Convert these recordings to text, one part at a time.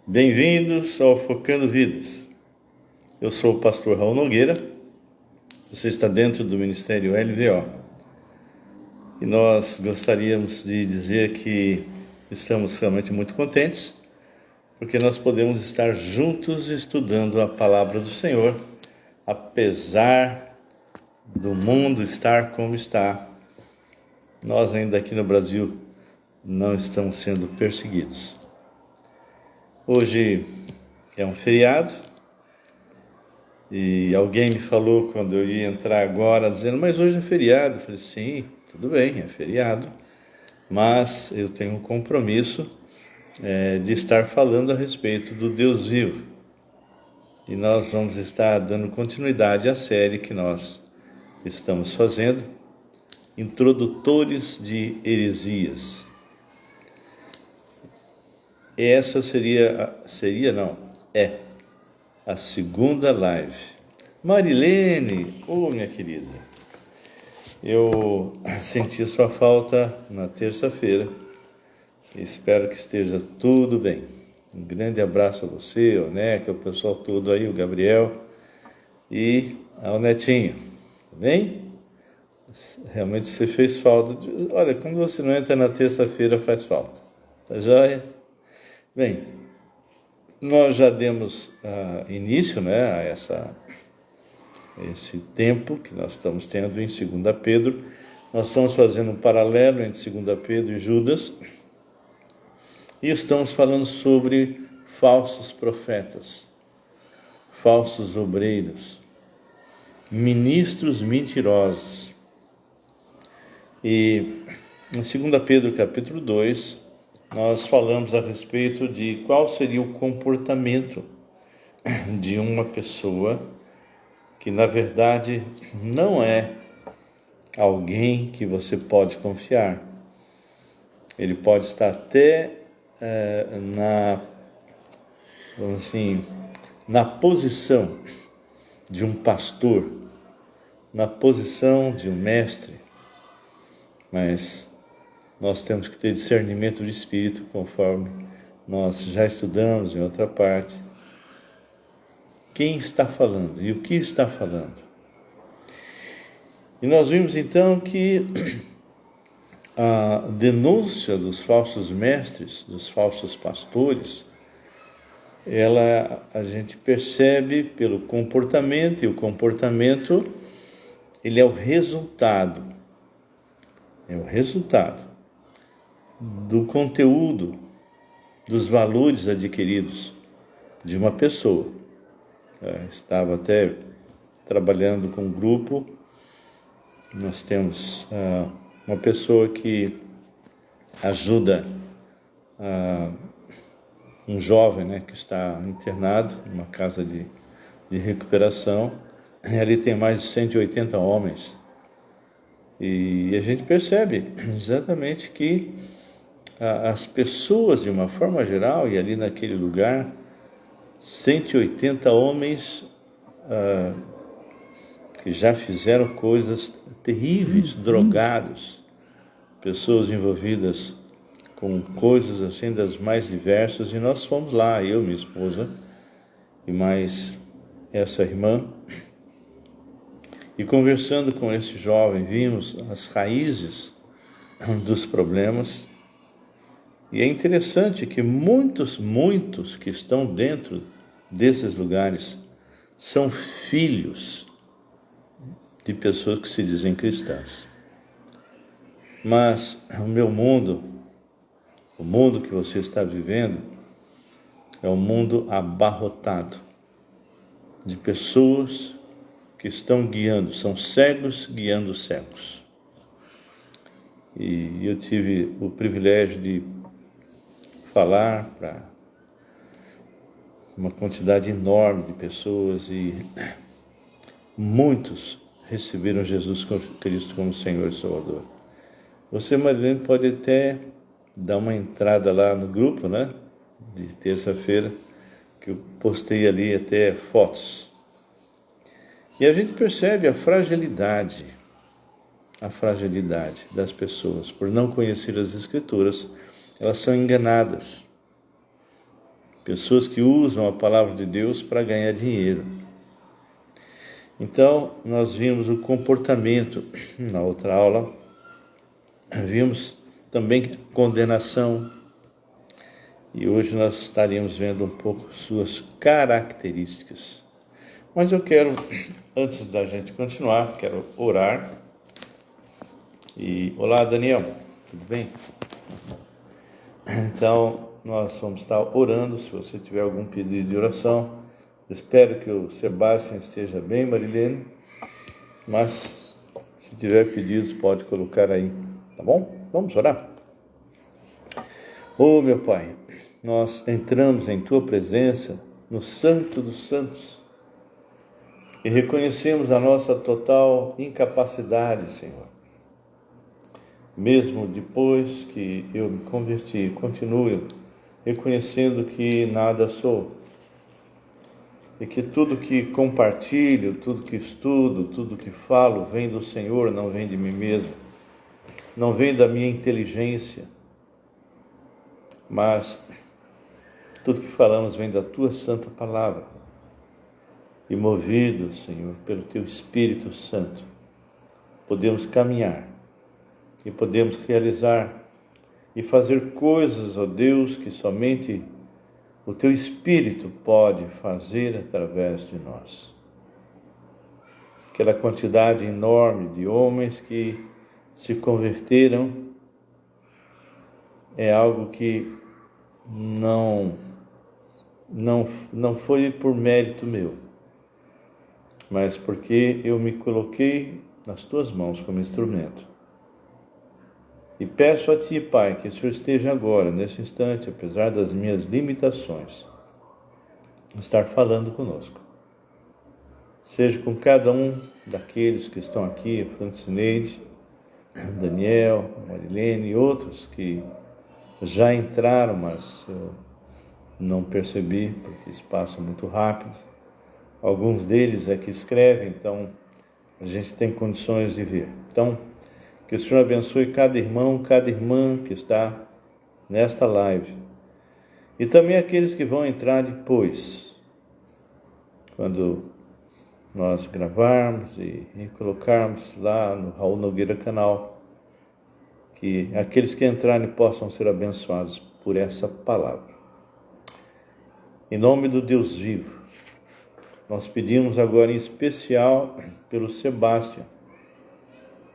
Bem-vindos ao Focando Vidas. Eu sou o pastor Raul Nogueira, você está dentro do Ministério LVO. E nós gostaríamos de dizer que estamos realmente muito contentes, porque nós podemos estar juntos estudando a Palavra do Senhor, apesar do mundo estar como está. Nós ainda aqui no Brasil não estamos sendo perseguidos. Hoje é um feriado e alguém me falou quando eu ia entrar agora, dizendo, mas hoje é feriado. Eu falei, sim, tudo bem, é feriado, mas eu tenho um compromisso de estar falando a respeito do Deus vivo. E nós vamos estar dando continuidade à série que nós estamos fazendo, Introdutores de Heresias. Essa é a segunda live. Marilene, minha querida, eu senti sua falta na terça-feira. Espero que esteja tudo bem. Um grande abraço a você, ao Neca, o pessoal todo aí, o Gabriel e ao Netinho. Tá bem? Realmente você fez falta. Olha, quando você não entra na terça-feira, faz falta. Tá joia? Bem, nós já demos início, a esse tempo que nós estamos tendo em 2 Pedro. Nós estamos fazendo um paralelo entre 2 Pedro e Judas e estamos falando sobre falsos profetas, falsos obreiros, ministros mentirosos. E em 2 Pedro capítulo 2, nós falamos a respeito de qual seria o comportamento de uma pessoa que, na verdade, não é alguém que você pode confiar. Ele pode estar até na posição de um pastor, na posição de um mestre, mas nós temos que ter discernimento de espírito, conforme nós já estudamos em outra parte. Quem está falando e o que está falando? E nós vimos então que a denúncia dos falsos mestres, dos falsos pastores, a gente percebe pelo comportamento, e o comportamento ele é o resultado do conteúdo, dos valores adquiridos de uma pessoa. Estava até trabalhando com um grupo, nós temos uma pessoa que ajuda um jovem que está internado numa casa de recuperação. Ali tem mais de 180 homens. E a gente percebe exatamente que as pessoas, de uma forma geral, e ali naquele lugar, 180 homens que já fizeram coisas terríveis, drogados, pessoas envolvidas com coisas assim das mais diversas, e nós fomos lá, eu, minha esposa e mais essa irmã, e conversando com esse jovem, vimos as raízes dos problemas. E é interessante que muitos que estão dentro desses lugares são filhos de pessoas que se dizem cristãs. Mas o mundo que você está vivendo, é um mundo abarrotado de pessoas que estão guiando, são cegos guiando cegos. E eu tive o privilégio de falar para uma quantidade enorme de pessoas, e muitos receberam Jesus Cristo como Senhor e Salvador. Você, Marilene, pode até dar uma entrada lá no grupo, de terça-feira, que eu postei ali até fotos. E a gente percebe a fragilidade das pessoas. Por não conhecer as Escrituras, elas são enganadas. pessoas que usam a palavra de Deus para ganhar dinheiro. Então, nós vimos o comportamento na outra aula, vimos também condenação, e hoje nós estaríamos vendo um pouco suas características. Mas eu quero, antes da gente continuar, quero orar. E olá, Daniel, tudo bem? Então, nós vamos estar orando. Se você tiver algum pedido de oração, espero que o Sebastião esteja bem, Marilene, mas se tiver pedidos, pode colocar aí, tá bom? Vamos orar? Ô meu Pai, nós entramos em Tua presença, no Santo dos Santos, e reconhecemos a nossa total incapacidade, Senhor. Mesmo depois que eu me converti, continuo reconhecendo que nada sou. E que tudo que compartilho, tudo que estudo, tudo que falo vem do Senhor, não vem de mim mesmo. Não vem da minha inteligência. Mas tudo que falamos vem da Tua santa palavra. E movidos, Senhor, pelo Teu Espírito Santo, podemos caminhar e podemos realizar e fazer coisas, ó Deus, que somente o Teu Espírito pode fazer através de nós. Aquela quantidade enorme de homens que se converteram é algo que não foi por mérito meu, mas porque eu me coloquei nas Tuas mãos como instrumento. E peço a Ti, Pai, que o Senhor esteja agora, nesse instante, apesar das minhas limitações, estar falando conosco. Seja com cada um daqueles que estão aqui, a Francineide, Daniel, Marilene e outros que já entraram, mas eu não percebi, porque isso passa muito rápido. Alguns deles é que escrevem, então a gente tem condições de ver. Então, que o Senhor abençoe cada irmão, cada irmã que está nesta live. E também aqueles que vão entrar depois, quando nós gravarmos e colocarmos lá no Raul Nogueira Canal, que aqueles que entrarem possam ser abençoados por essa palavra. Em nome do Deus vivo, nós pedimos agora em especial pelo Sebastião.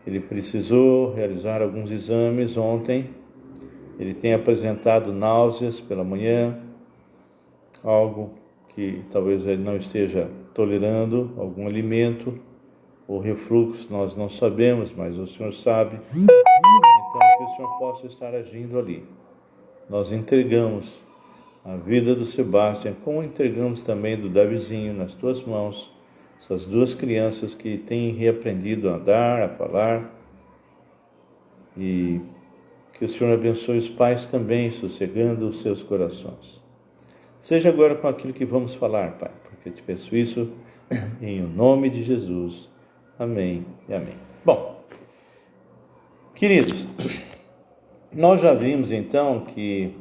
Ele precisou realizar alguns exames ontem. Ele tem apresentado náuseas pela manhã, algo que talvez ele não esteja tolerando, algum alimento ou refluxo, nós não sabemos, mas o Senhor sabe. Então, que o Senhor possa estar agindo ali. Nós entregamos a vida do Sebastião, como entregamos também do Davizinho nas Tuas mãos, essas duas crianças que têm reaprendido a andar, a falar, e que o Senhor abençoe os pais também, sossegando os seus corações. Seja agora com aquilo que vamos falar, Pai, porque eu te peço isso em nome de Jesus. Amém e amém. Bom, queridos, nós já vimos então que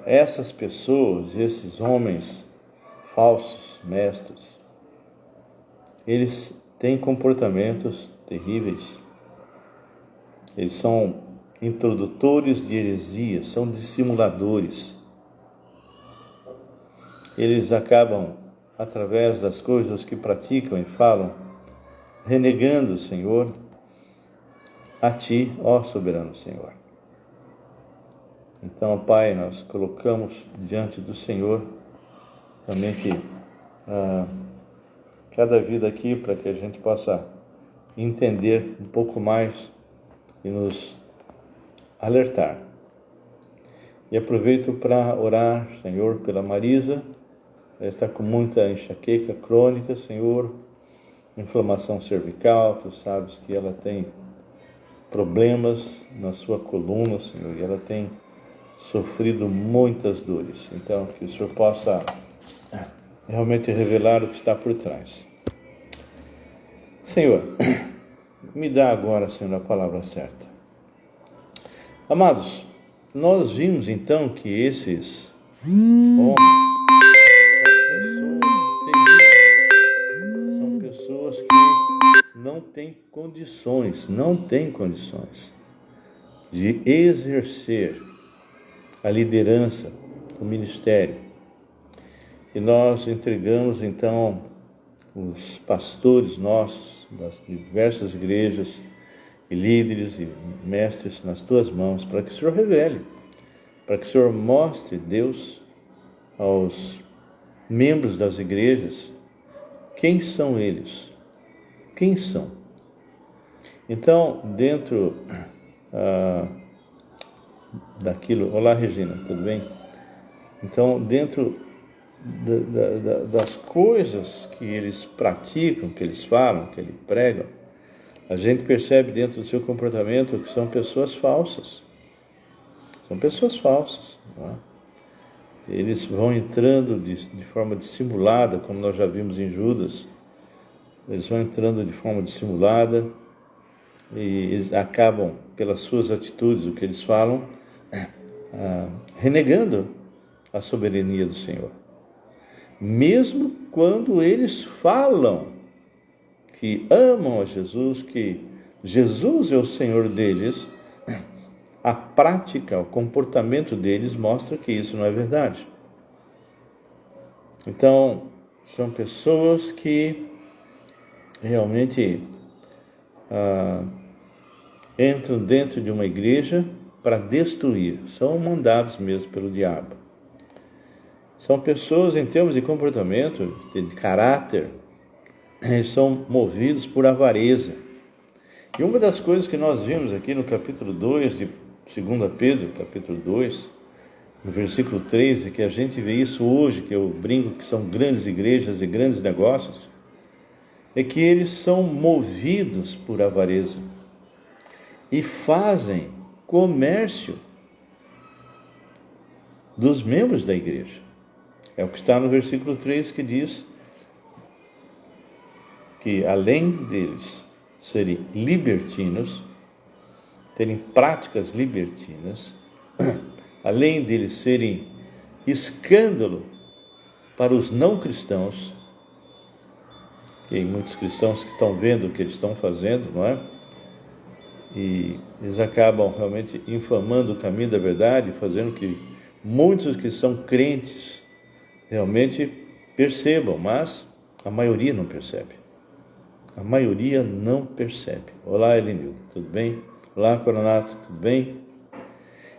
essas pessoas, esses homens falsos, mestres, eles têm comportamentos terríveis. Eles são introdutores de heresias, são dissimuladores. Eles acabam, através das coisas que praticam e falam, renegando o Senhor, a Ti, ó soberano Senhor. Então, Pai, nós colocamos diante do Senhor somente cada vida aqui, para que a gente possa entender um pouco mais e nos alertar. E aproveito para orar, Senhor, pela Marisa. Ela está com muita enxaqueca crônica, Senhor, inflamação cervical. Tu sabes que ela tem problemas na sua coluna, Senhor, e ela tem sofrido muitas dores. Então, que o Senhor possa realmente revelar o que está por trás. Senhor, me dá agora, Senhor, a palavra certa. Amados, nós vimos então que esses homens, são pessoas que não têm condições de exercer a liderança, o ministério. E nós entregamos então os pastores nossos das diversas igrejas e líderes e mestres nas tuas mãos, para que o Senhor revele, para que o Senhor mostre Deus aos membros das igrejas quem são eles, quem são. Então, dentro daquilo... Olá, Regina, tudo bem? Então, dentro das coisas que eles praticam, que eles falam, que eles pregam, a gente percebe dentro do seu comportamento que são pessoas falsas. São pessoas falsas. Não é? Eles vão entrando de forma dissimulada, como nós já vimos em Judas. Eles vão entrando de forma dissimulada e eles acabam, pelas suas atitudes, o que eles falam, renegando a soberania do Senhor. Mesmo quando eles falam que amam a Jesus, que Jesus é o Senhor deles, a prática, o comportamento deles mostra que isso não é verdade. Então, são pessoas que realmente entram dentro de uma igreja para destruir, são mandados mesmo pelo diabo. São pessoas, em termos de comportamento, de caráter, eles são movidos por avareza. E uma das coisas que nós vimos aqui no capítulo 2 de 2 Pedro, capítulo 2, no versículo 13, que a gente vê isso hoje, que eu brinco que são grandes igrejas e grandes negócios, é que eles são movidos por avareza e fazem comércio dos membros da igreja. É o que está no versículo 3, que diz que além deles serem libertinos, terem práticas libertinas, além deles serem escândalo para os não cristãos, tem muitos cristãos que estão vendo o que eles estão fazendo, não é? E eles acabam realmente infamando o caminho da verdade, fazendo que muitos que são crentes realmente percebam, mas a maioria não percebe. A maioria não percebe. Olá, Elenildo, tudo bem? Olá, Coronato, tudo bem?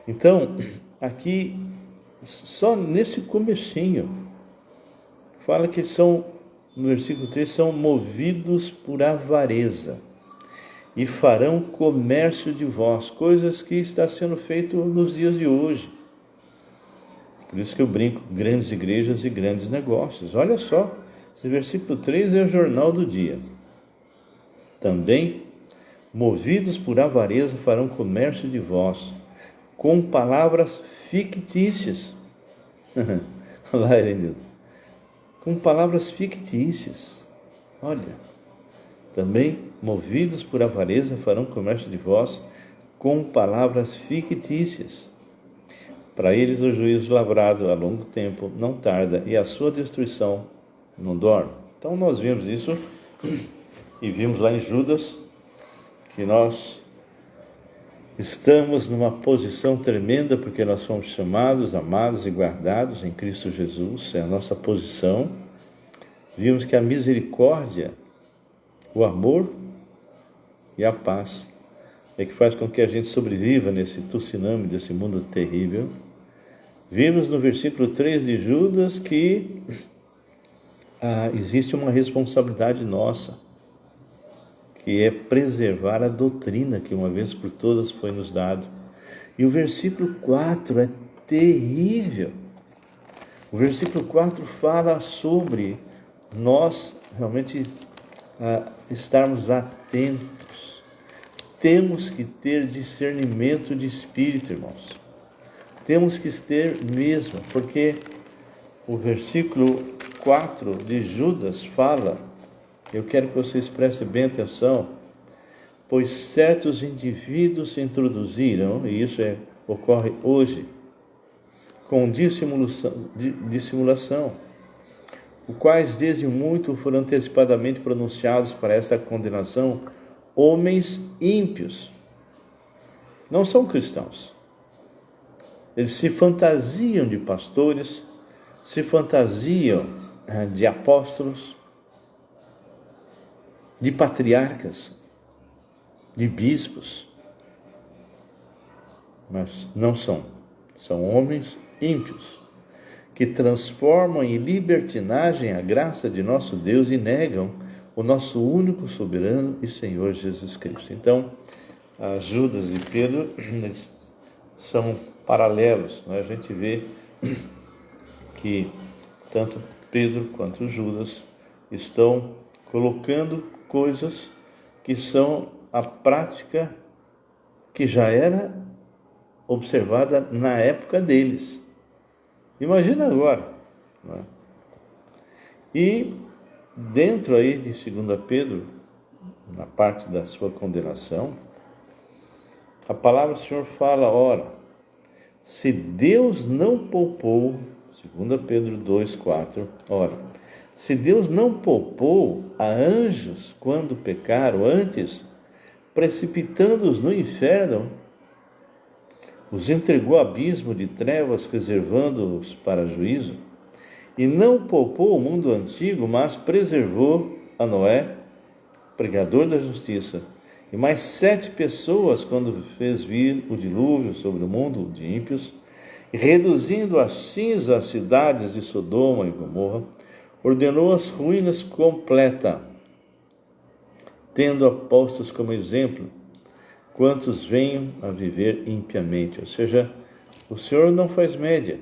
Então, aqui, só nesse comecinho, fala que são, no versículo 3, são movidos por avareza e farão comércio de vós, coisas que está sendo feito nos dias de hoje. Por isso que eu brinco, grandes igrejas e grandes negócios. Olha só, esse versículo 3 é o jornal do dia. Também, movidos por avareza, farão comércio de vós, com palavras fictícias. Olá, Elenildo. Com palavras fictícias. Olha, também, movidos por avareza, farão comércio de vós, com palavras fictícias. Para eles o juízo lavrado a longo tempo não tarda, e a sua destruição não dorme. Então nós vimos isso e vimos lá em Judas que nós estamos numa posição tremenda, porque nós fomos chamados, amados e guardados em Cristo Jesus, é a nossa posição. Vimos que a misericórdia, o amor e a paz é que faz com que a gente sobreviva nesse tsunami, desse mundo terrível. Vimos no versículo 3 de Judas que existe uma responsabilidade nossa, que é preservar a doutrina que uma vez por todas foi nos dado. E o versículo 4 é terrível. O versículo 4 fala sobre nós realmente estarmos atentos. Temos que ter discernimento de espírito, irmãos. Temos que ter mesmo, porque o versículo 4 de Judas fala, eu quero que vocês prestem bem atenção, pois certos indivíduos se introduziram, e isso ocorre hoje, com dissimulação, os quais desde muito foram antecipadamente pronunciados para esta condenação, homens ímpios. Não são cristãos. Eles se fantasiam de pastores, se fantasiam de apóstolos, de patriarcas, de bispos, mas não são. São homens ímpios, que transformam em libertinagem a graça de nosso Deus e negam o nosso único soberano e Senhor Jesus Cristo. Então, Judas e Pedro, eles são paralelos, né? A gente vê que tanto Pedro quanto Judas estão colocando coisas que são a prática que já era observada na época deles. Imagina agora, né? E dentro aí de 2 Pedro, na parte da sua condenação, a palavra do Senhor fala, ora, se Deus não poupou, 2 Pedro 2,4, ora, se Deus não poupou a anjos quando pecaram, antes, precipitando-os no inferno, os entregou ao abismo de trevas, reservando-os para juízo, e não poupou o mundo antigo, mas preservou a Noé, pregador da justiça, e mais 7 pessoas quando fez vir o dilúvio sobre o mundo de ímpios, e reduzindo a cinza as cidades de Sodoma e Gomorra, ordenou as ruínas completa, tendo apostos como exemplo quantos venham a viver impiamente. Ou seja, o Senhor não faz média.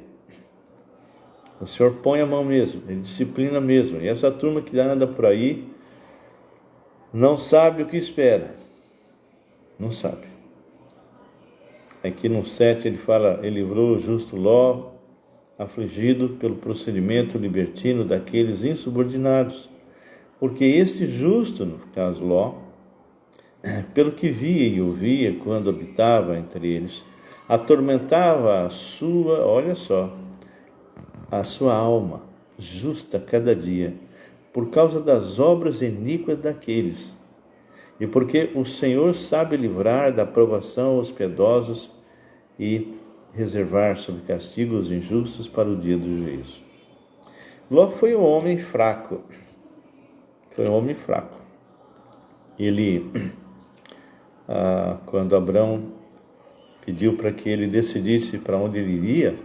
O Senhor põe a mão mesmo, Ele disciplina mesmo. E essa turma que anda por aí não sabe o que espera. Não sabe. Aqui no 7 ele fala, ele livrou o justo Ló, afligido pelo procedimento libertino daqueles insubordinados. Porque este justo, no caso Ló, pelo que via e ouvia quando habitava entre eles, atormentava a sua, olha só, a sua alma, justa cada dia, por causa das obras iníquas daqueles, e porque o Senhor sabe livrar da provação os piedosos e reservar sob castigo os injustos para o dia do juízo. Ló foi um homem fraco, Ele, quando Abrão pediu para que ele decidisse para onde ele iria,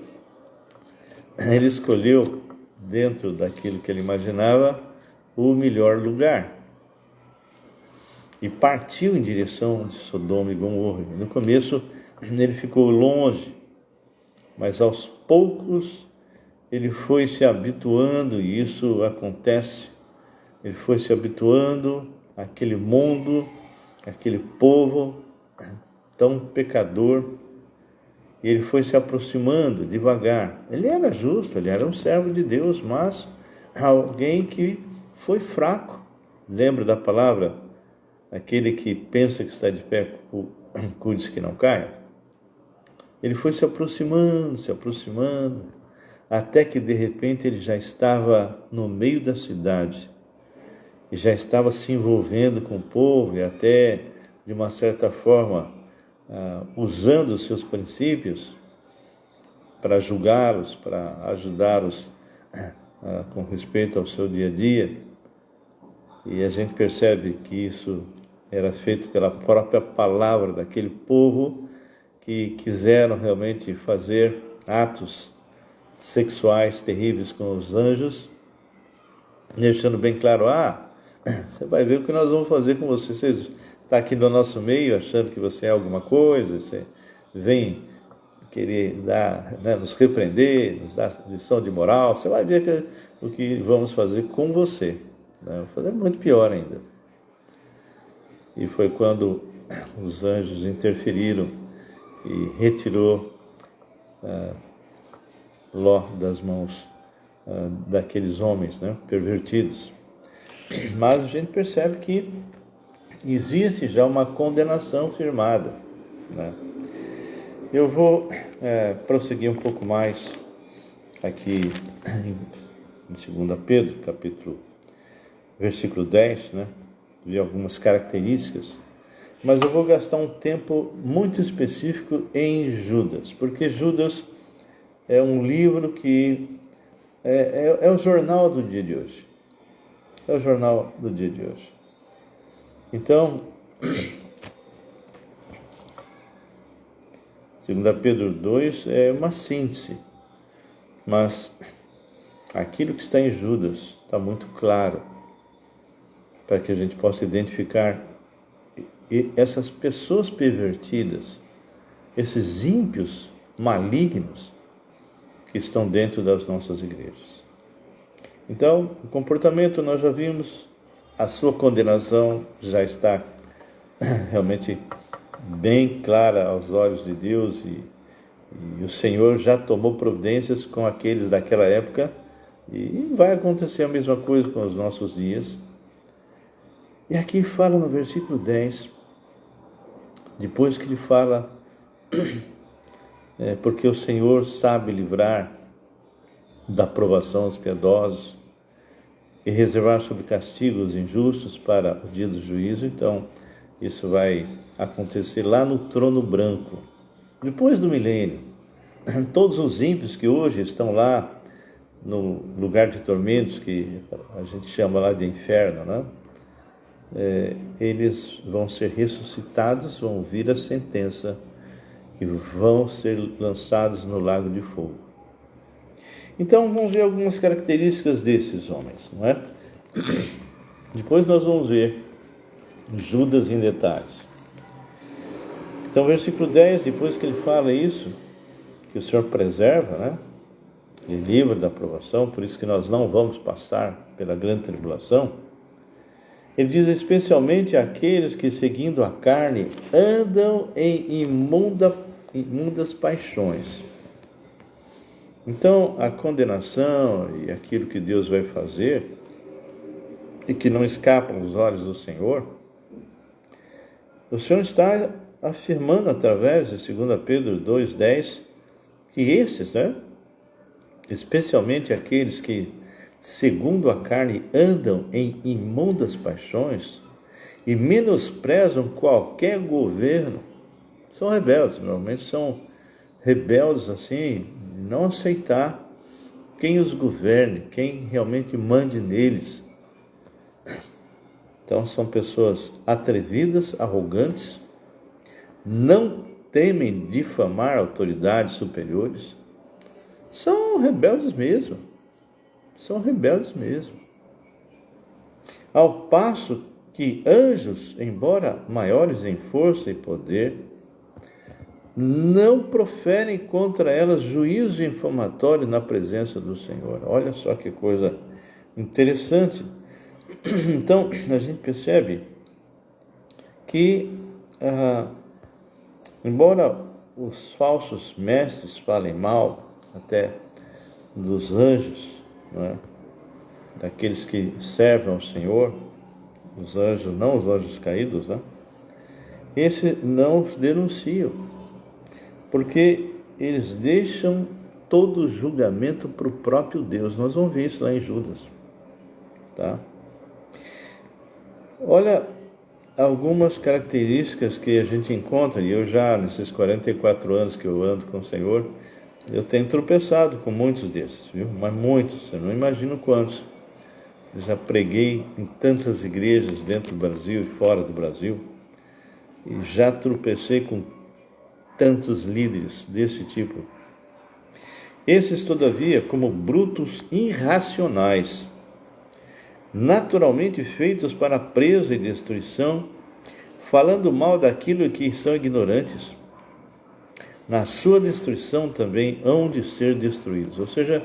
ele escolheu, dentro daquilo que ele imaginava, o melhor lugar. E partiu em direção de Sodoma e Gomorra. No começo, ele ficou longe, mas aos poucos ele foi se habituando, e isso acontece, ele foi se habituando àquele mundo, àquele povo tão pecador, e ele foi se aproximando devagar. Ele era justo, ele era um servo de Deus, mas alguém que foi fraco. Lembra da palavra? Aquele que pensa que está de pé, cuide que não caia. Ele foi se aproximando, até que de repente ele já estava no meio da cidade, e já estava se envolvendo com o povo, e até, de uma certa forma, usando os seus princípios para julgá-los, para ajudá-los com respeito ao seu dia a dia. E a gente percebe que isso era feito pela própria palavra daquele povo que quiseram realmente fazer atos sexuais terríveis com os anjos, deixando bem claro, você vai ver o que nós vamos fazer com você. Você está aqui no nosso meio achando que você é alguma coisa, você vem querer nos repreender, nos dar lição de moral, você vai ver o que vamos fazer com você. Vamos fazer muito pior ainda. E foi quando os anjos interferiram e retirou Ló das mãos daqueles homens, pervertidos. Mas a gente percebe que existe já uma condenação firmada. Eu vou prosseguir um pouco mais aqui em 2 Pedro, versículo 10, né? Vi algumas características, mas eu vou gastar um tempo muito específico em Judas, porque Judas é um livro que é o jornal do dia de hoje. É o jornal do dia de hoje. Então, 2 Pedro 2 é uma síntese, mas aquilo que está em Judas está muito claro, para que a gente possa identificar essas pessoas pervertidas, esses ímpios malignos que estão dentro das nossas igrejas. Então, o comportamento nós já vimos, a sua condenação já está realmente bem clara aos olhos de Deus e o Senhor já tomou providências com aqueles daquela época e vai acontecer a mesma coisa com os nossos dias. E aqui fala no versículo 10, depois que ele fala, porque o Senhor sabe livrar da provação os piedosos e reservar sob castigo os injustos para o dia do juízo. Então, isso vai acontecer lá no trono branco, depois do milênio. Todos os ímpios que hoje estão lá no lugar de tormentos, que a gente chama lá de inferno, né? Eles vão ser ressuscitados, vão ouvir a sentença e vão ser lançados no lago de fogo. Então, vamos ver algumas características desses homens, não é? Depois nós vamos ver Judas em detalhes. Então, versículo 10, depois que ele fala isso, que o Senhor preserva, né? Ele livra da provação, por isso que nós não vamos passar pela grande tribulação. Ele diz especialmente aqueles que, seguindo a carne, andam em imundas paixões. Então, a condenação e aquilo que Deus vai fazer, e que não escapam dos olhos do Senhor, o Senhor está afirmando através de 2 Pedro 2,10, que esses, né, especialmente aqueles que, segundo a carne, andam em imundas paixões e menosprezam qualquer governo, são rebeldes. Normalmente são rebeldes assim, não aceitar quem os governe, quem realmente mande neles. Então são pessoas atrevidas, arrogantes, não temem difamar autoridades superiores, são rebeldes mesmo. São rebeldes mesmo. Ao passo que anjos, embora maiores em força e poder, não proferem contra elas juízo infamatório na presença do Senhor. Olha só que coisa interessante. Então, a gente percebe que, embora os falsos mestres falem mal até dos anjos, não é? Daqueles que servem ao Senhor, os anjos, não os anjos caídos, né? Esses não os denunciam, porque eles deixam todo o julgamento para o próprio Deus. Nós vamos ver isso lá em Judas, tá? Olha algumas características que a gente encontra, e eu já, nesses 44 anos que eu ando com o Senhor, eu tenho tropeçado com muitos desses, viu? Mas muitos, eu não imagino quantos. Eu já preguei em tantas igrejas dentro do Brasil e fora do Brasil, e já tropecei com tantos líderes desse tipo. Esses, todavia, como brutos irracionais, naturalmente feitos para presa e destruição, falando mal daquilo que são ignorantes, na sua destruição também hão de ser destruídos. Ou seja,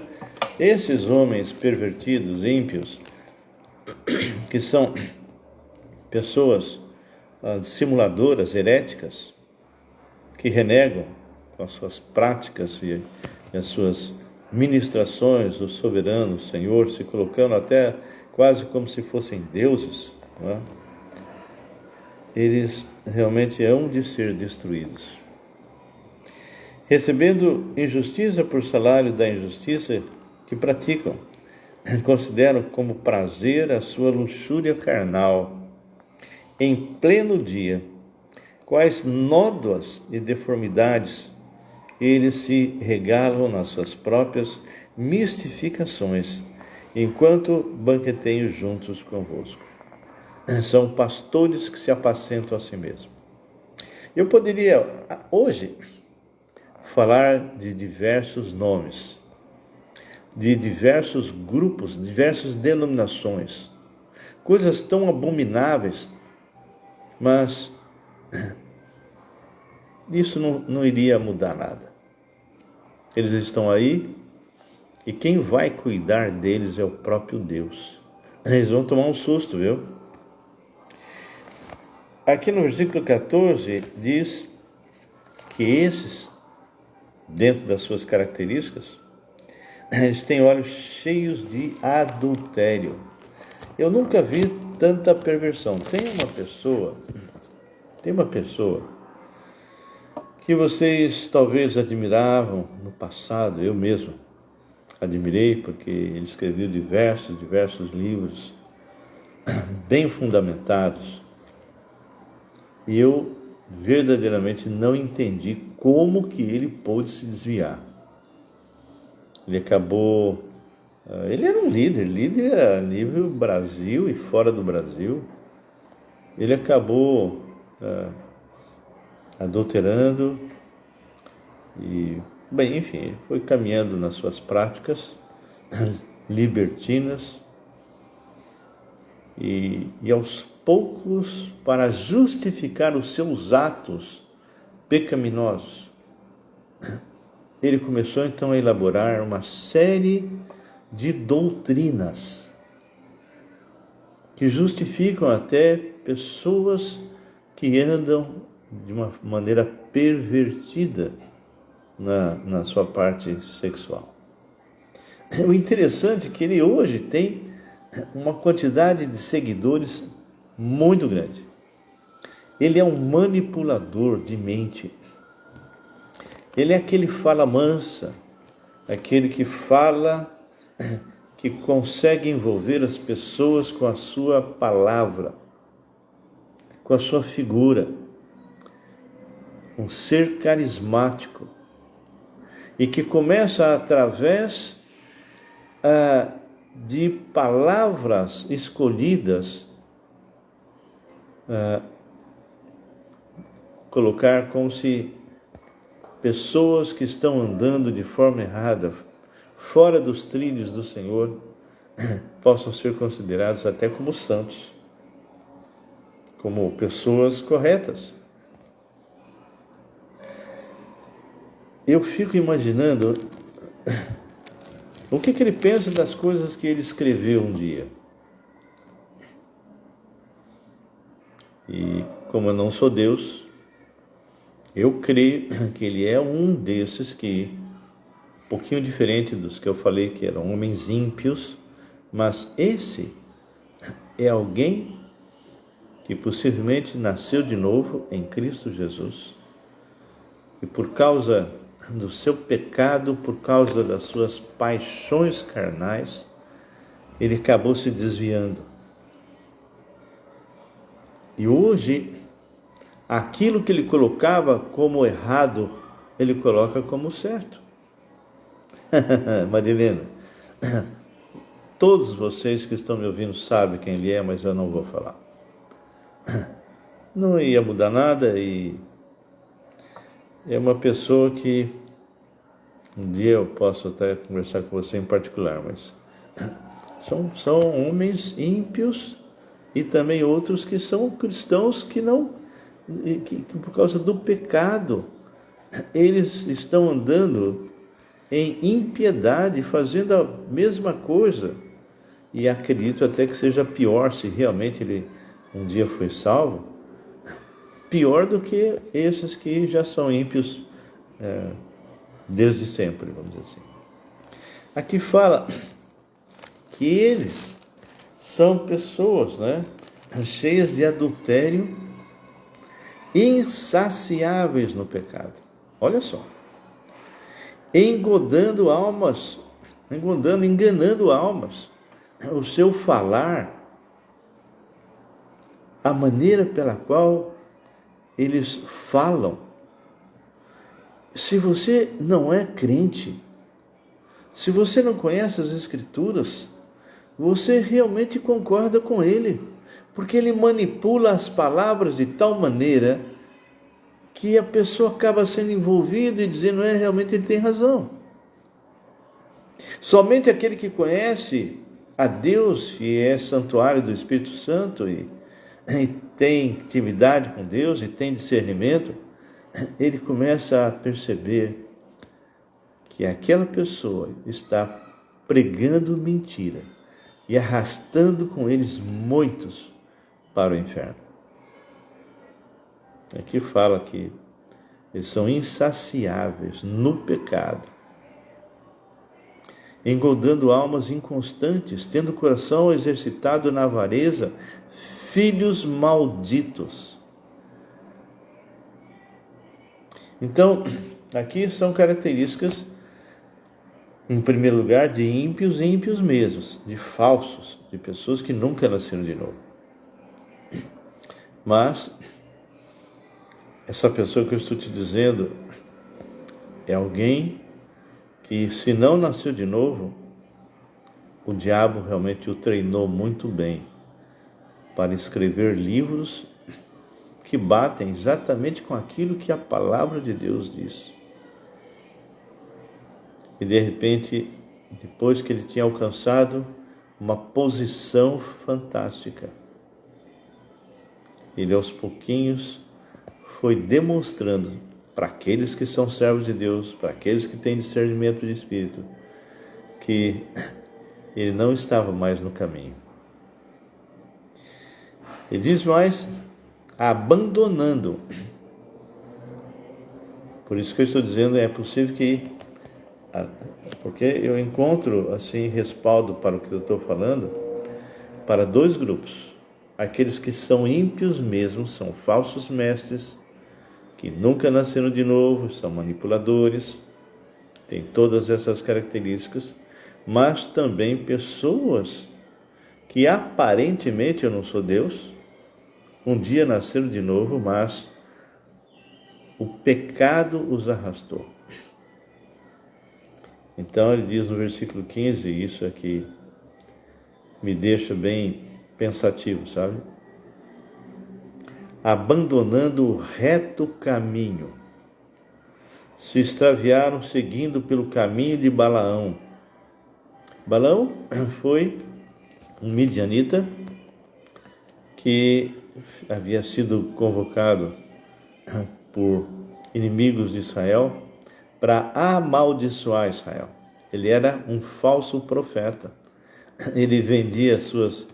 esses homens pervertidos, ímpios, que são pessoas dissimuladoras, heréticas, que renegam com as suas práticas e as suas ministrações o soberano Senhor, se colocando até quase como se fossem deuses, não é? Eles realmente hão de ser destruídos. recebendo injustiça por salário da injustiça que praticam, consideram como prazer a sua luxúria carnal. Em pleno dia, quais nódoas e deformidades eles se regalam nas suas próprias mistificações, enquanto banqueteiam juntos convosco. São pastores que se apacentam a si mesmos. Eu poderia, hoje, falar de diversos nomes, de diversos grupos, diversas denominações, coisas tão abomináveis, mas isso não iria mudar nada. Eles estão aí e quem vai cuidar deles é o próprio Deus. Eles vão tomar um susto, viu? Aqui no versículo 14 diz que esses, dentro das suas características, eles têm olhos cheios de adultério. Eu nunca vi tanta perversão. Tem uma pessoa que vocês talvez admiravam no passado, eu mesmo admirei, porque ele escreveu diversos livros bem fundamentados. E eu verdadeiramente não entendi como que ele pôde se desviar. Ele acabou... Ele era um líder a nível Brasil e fora do Brasil. Ele acabou adulterando e, bem, enfim, ele foi caminhando nas suas práticas libertinas e aos poucos, para justificar os seus atos pecaminosos, ele começou então a elaborar uma série de doutrinas que justificam até pessoas que andam de uma maneira pervertida na sua parte sexual. O interessante é que ele hoje tem uma quantidade de seguidores muito grande. Ele é um manipulador de mente. Ele é aquele fala mansa, aquele que fala, que consegue envolver as pessoas com a sua palavra, com a sua figura. Um ser carismático e que começa através de palavras escolhidas, colocar como se pessoas que estão andando de forma errada, fora dos trilhos do Senhor, possam ser considerados até como santos, como pessoas corretas. Eu fico imaginando o que ele pensa das coisas que ele escreveu um dia. E como eu não sou Deus, eu creio que ele é um desses que, um pouquinho diferente dos que eu falei, que eram homens ímpios, mas esse é alguém que possivelmente nasceu de novo em Cristo Jesus. E por causa do seu pecado, por causa das suas paixões carnais, ele acabou se desviando. E hoje, aquilo que ele colocava como errado, ele coloca como certo. Marilena, todos vocês que estão me ouvindo sabem quem ele é, mas eu não vou falar. Não ia mudar nada e é uma pessoa que um dia eu posso até conversar com você em particular, mas são homens ímpios e também outros que são cristãos que não, que por causa do pecado, eles estão andando em impiedade, fazendo a mesma coisa. E acredito até que seja pior, se realmente ele um dia foi salvo, pior do que esses que já são ímpios desde sempre, vamos dizer assim. Aqui fala que eles são pessoas, cheias de adultério, insaciáveis no pecado. Olha só, engodando almas, enganando almas. O seu falar, a maneira pela qual eles falam. Se você não é crente, se você não conhece as Escrituras, você realmente concorda com ele, porque ele manipula as palavras de tal maneira que a pessoa acaba sendo envolvida e dizendo, realmente ele tem razão. Somente aquele que conhece a Deus e é santuário do Espírito Santo e tem intimidade com Deus e tem discernimento, ele começa a perceber que aquela pessoa está pregando mentira e arrastando com eles muitos para o inferno. Aqui fala que eles são insaciáveis no pecado, engodando almas inconstantes, tendo o coração exercitado na avareza, filhos malditos. Então, aqui são características, em primeiro lugar, de ímpios e ímpios mesmos, de falsos, de pessoas que nunca nasceram de novo. Mas essa pessoa que eu estou te dizendo é alguém que, se não nasceu de novo, o diabo realmente o treinou muito bem para escrever livros que batem exatamente com aquilo que a palavra de Deus diz. E de repente, depois que ele tinha alcançado uma posição fantástica, ele aos pouquinhos foi demonstrando para aqueles que são servos de Deus, para aqueles que têm discernimento de espírito, que ele não estava mais no caminho. Ele diz mais, abandonando. Por isso que eu estou dizendo, é possível que, porque eu encontro assim respaldo para o que eu estou falando, para dois grupos. Aqueles que são ímpios mesmo, são falsos mestres, que nunca nasceram de novo, são manipuladores, têm todas essas características, mas também pessoas que aparentemente, eu não sou Deus, um dia nasceram de novo, mas o pecado os arrastou. Então ele diz no versículo 15, isso aqui me deixa bem pensativo, sabe? Abandonando o reto caminho, se extraviaram seguindo pelo caminho de Balaão. Balaão foi um midianita que havia sido convocado por inimigos de Israel para amaldiçoar Israel. Ele era um falso profeta. Ele vendia suas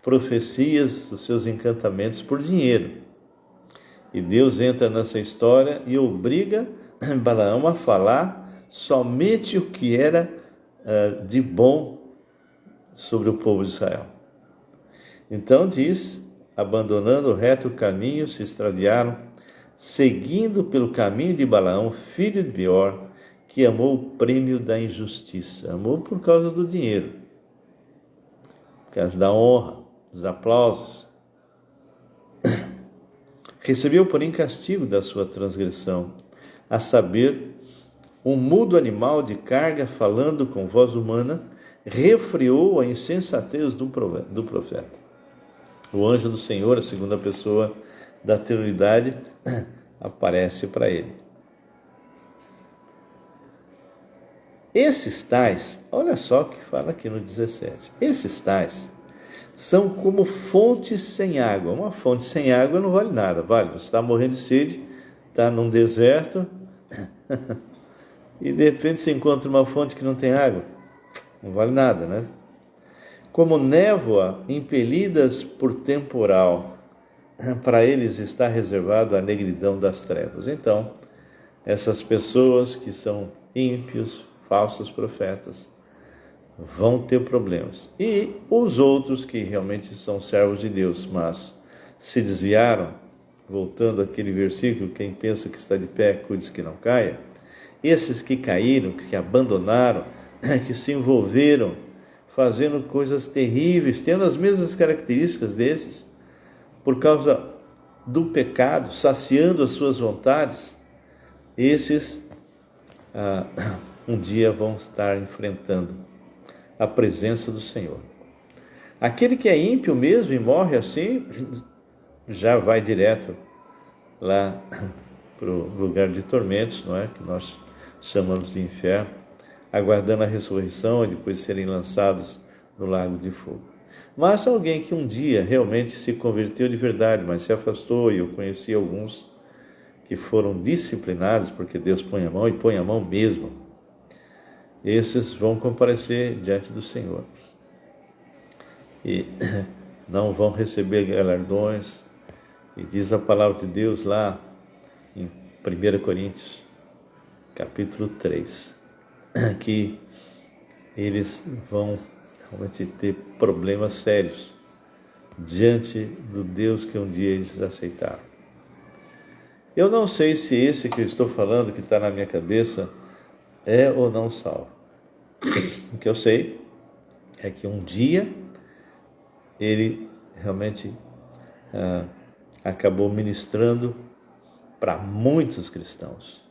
profecias, os seus encantamentos por dinheiro. E Deus entra nessa história e obriga Balaão a falar somente o que era de bom sobre o povo de Israel. Então diz, abandonando o reto caminho, se extraviaram, seguindo pelo caminho de Balaão, filho de Beor, que amou o prêmio da injustiça. Amou por causa do dinheiro, por causa da honra, dos aplausos. Recebeu, porém, castigo da sua transgressão, a saber, um mudo animal de carga falando com voz humana, refreou a insensatez do profeta. O anjo do Senhor, a segunda pessoa da Trindade, aparece para ele. Esses tais, olha só o que fala aqui no 17, esses tais são como fontes sem água. Uma fonte sem água não vale nada, vale? Você está morrendo de sede, está num deserto, e de repente você encontra uma fonte que não tem água, não vale nada, né? Como névoa impelidas por temporal, para eles está reservado a negridão das trevas. Então, essas pessoas que são ímpios, falsos profetas, vão ter problemas. E os outros que realmente são servos de Deus, mas se desviaram, voltando àquele versículo, quem pensa que está de pé, cuide que não caia, Esses que caíram, que abandonaram, que se envolveram, fazendo coisas terríveis, tendo as mesmas características desses, por causa do pecado, saciando as suas vontades, esses um dia vão estar enfrentando a presença do Senhor. Aquele que é ímpio mesmo e morre assim, já vai direto lá para o lugar de tormentos, não é? Que nós chamamos de inferno, aguardando a ressurreição e depois serem lançados no lago de fogo. Mas alguém que um dia realmente se converteu de verdade, mas se afastou, e eu conheci alguns que foram disciplinados, porque Deus põe a mão, e põe a mão mesmo, esses vão comparecer diante do Senhor. E não vão receber galardões. E diz a palavra de Deus lá em 1 Coríntios, capítulo 3, que eles vão realmente ter problemas sérios diante do Deus que um dia eles aceitaram. Eu não sei se esse que eu estou falando, que está na minha cabeça, é ou não salvo. O que eu sei é que um dia ele realmente acabou ministrando para muitos cristãos,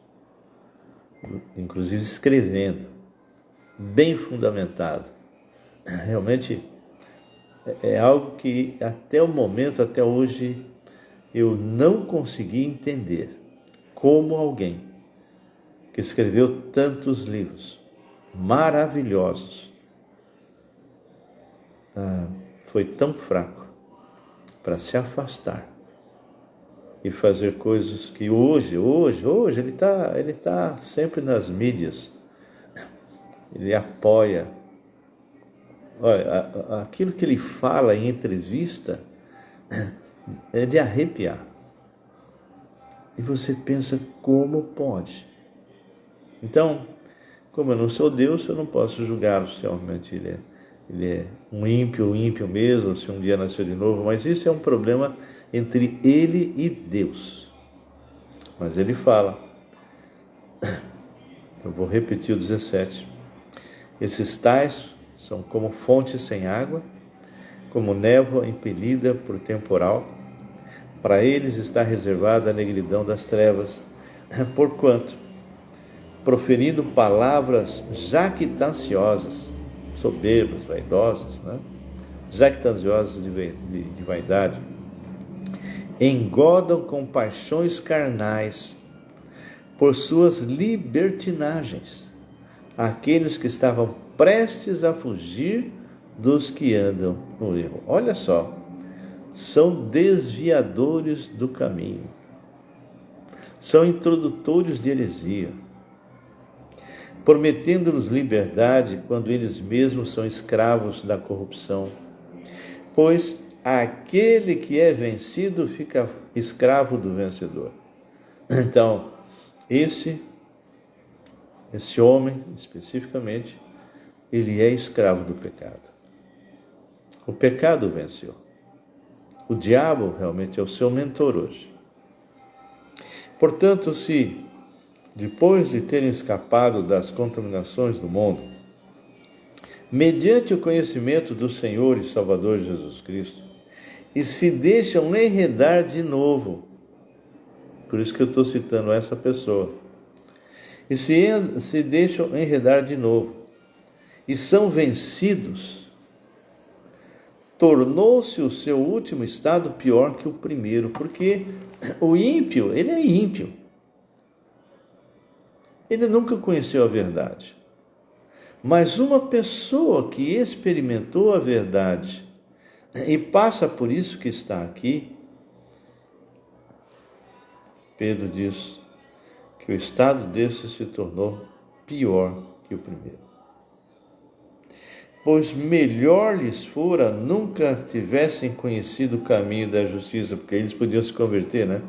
inclusive escrevendo, bem fundamentado. Realmente é algo que até o momento, até hoje, eu não consegui entender como alguém que escreveu tantos livros maravilhosos foi tão fraco para se afastar e fazer coisas que hoje ele está sempre nas mídias, ele apoia. Olha, aquilo que ele fala em entrevista é de arrepiar. E você pensa, como pode? Então, como eu não sou Deus, eu não posso julgá-lo se realmente ele é um ímpio mesmo, se um dia nasceu de novo, mas isso é um problema entre ele e Deus. Mas ele fala, eu vou repetir o 17, esses tais são como fontes sem água, como névoa impelida por temporal. Para eles está reservada a negridão das trevas, porquanto, proferindo palavras jactanciosas, soberbas, vaidosas, né? Jactanciosas de vaidade, engodam com paixões carnais, por suas libertinagens, aqueles que estavam prestes a fugir dos que andam no erro. Olha só, são desviadores do caminho, são introdutores de heresia, prometendo-nos liberdade quando eles mesmos são escravos da corrupção, pois aquele que é vencido fica escravo do vencedor. Então, esse homem, especificamente, ele é escravo do pecado. O pecado venceu. O diabo realmente é o seu mentor hoje. Portanto, se depois de terem escapado das contaminações do mundo, mediante o conhecimento do Senhor e Salvador Jesus Cristo, e se deixam enredar de novo, por isso que eu estou citando essa pessoa, e se deixam enredar de novo, e são vencidos, tornou-se o seu último estado pior que o primeiro, porque o ímpio, ele é ímpio. Ele nunca conheceu a verdade. Mas uma pessoa que experimentou a verdade e passa por isso que está aqui, Pedro diz que o estado desse se tornou pior que o primeiro. Pois melhor lhes fora nunca tivessem conhecido o caminho da justiça, porque eles podiam se converter, né?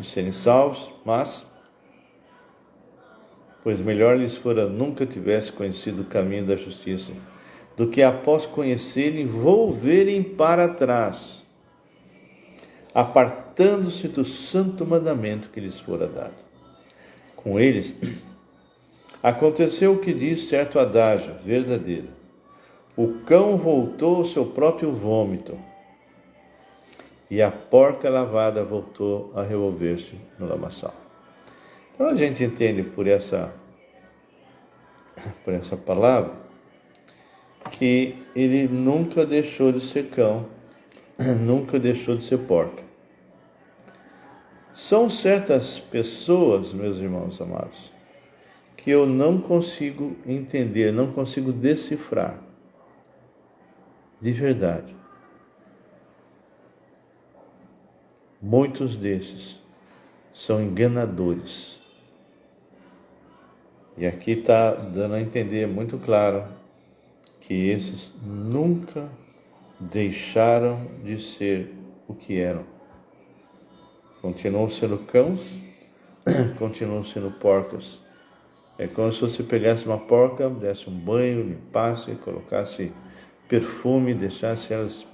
E serem salvos, mas pois melhor lhes fora nunca tivessem conhecido o caminho da justiça, do que após conhecerem, volverem para trás, apartando-se do santo mandamento que lhes fora dado. com eles, aconteceu o que diz certo adágio verdadeiro: o cão voltou ao seu próprio vômito, e a porca lavada voltou a revolver-se no lamaçal. Então a gente entende por essa palavra que ele nunca deixou de ser cão, nunca deixou de ser porca. São certas pessoas, meus irmãos amados, que eu não consigo entender, não consigo decifrar, de verdade. Muitos desses são enganadores. E aqui está dando a entender muito claro que esses nunca deixaram de ser o que eram. Continuam sendo cães, continuam sendo porcas. É como se você pegasse uma porca, desse um banho, limpasse, colocasse perfume, deixasse elas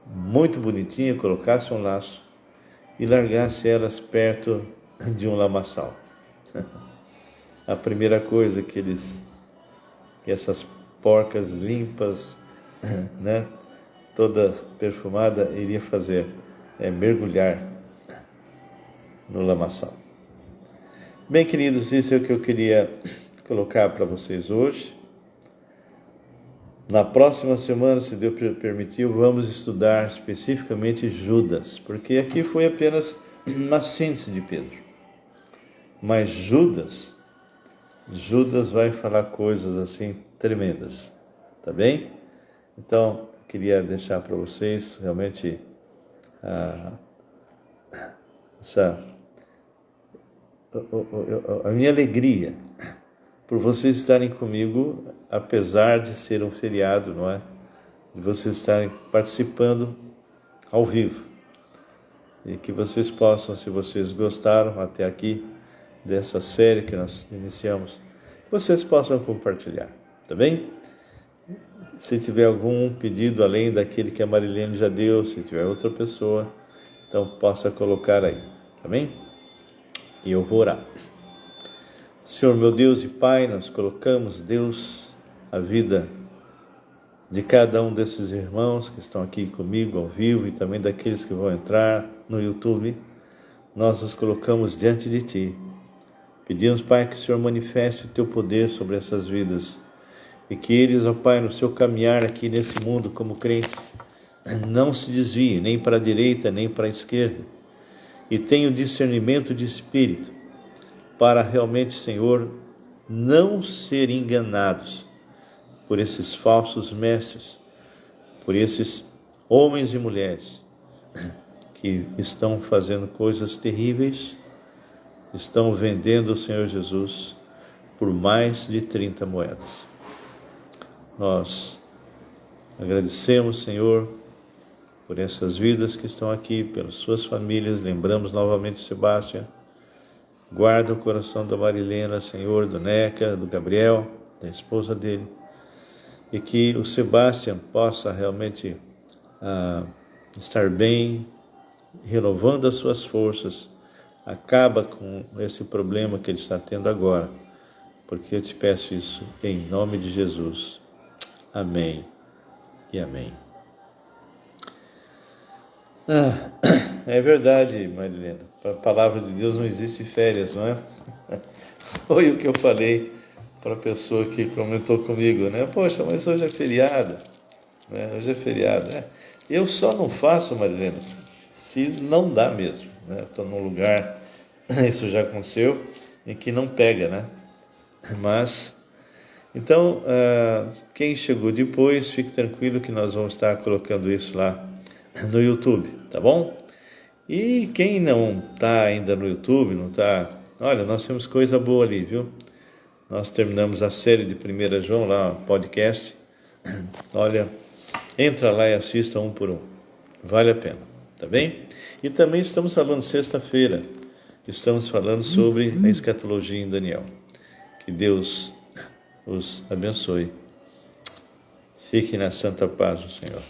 muito bonitinhas, colocasse um laço e largasse elas perto de um lamaçal. A primeira coisa que essas porcas limpas, né, toda perfumada, iria fazer é mergulhar no lamaçal. Bem, queridos, isso é o que eu queria colocar para vocês hoje. Na próxima semana, se Deus permitir, vamos estudar especificamente Judas, porque aqui foi apenas uma síntese de Pedro. Mas Judas vai falar coisas assim tremendas, tá bem? Então, queria deixar para vocês realmente a minha alegria por vocês estarem comigo, apesar de ser um feriado, não é? De vocês estarem participando ao vivo. E que vocês possam, se vocês gostaram até aqui dessa série que nós iniciamos, vocês possam compartilhar, tá bem? Se tiver algum pedido além daquele que a Marilene já deu, se tiver outra pessoa, então possa colocar aí, tá bem? E eu vou orar. Senhor, meu Deus e Pai, nós colocamos, Deus, a vida de cada um desses irmãos que estão aqui comigo ao vivo e também daqueles que vão entrar no YouTube. Nós nos colocamos diante de Ti. Pedimos, Pai, que o Senhor manifeste o Teu poder sobre essas vidas e que eles, ó Pai, no seu caminhar aqui nesse mundo como crentes, não se desviem nem para a direita nem para a esquerda e tenham discernimento de espírito para realmente, Senhor, não ser enganados por esses falsos mestres, por esses homens e mulheres que estão fazendo coisas terríveis, estão vendendo o Senhor Jesus por mais de 30 moedas. Nós agradecemos, Senhor, por essas vidas que estão aqui, pelas suas famílias. Lembramos novamente o Sebastião. Guarda o coração da Marilena, Senhor, do Neca, do Gabriel, da esposa dele. E que o Sebastião possa realmente estar bem, renovando as suas forças. Acaba com esse problema que ele está tendo agora. Porque eu te peço isso em nome de Jesus. Amém e amém. É verdade, Marilena. Para a palavra de Deus não existe férias, não é? Foi o que eu falei para a pessoa que comentou comigo, né? Poxa, mas hoje é feriado, né? Hoje é feriado, né? Eu só não faço, Marilena, se não dá mesmo, né? Estou num lugar, isso já aconteceu, em que não pega, né? Mas, então, quem chegou depois, fique tranquilo que nós vamos estar colocando isso lá no YouTube, tá bom? E quem não está ainda no YouTube, não está... Olha, nós temos coisa boa ali, viu? Nós terminamos a série de 1 João, lá, podcast. Olha, entra lá e assista um por um. Vale a pena, tá bem? E também estamos falando sexta-feira, estamos falando sobre a escatologia em Daniel. Que Deus os abençoe. Fique na santa paz do Senhor.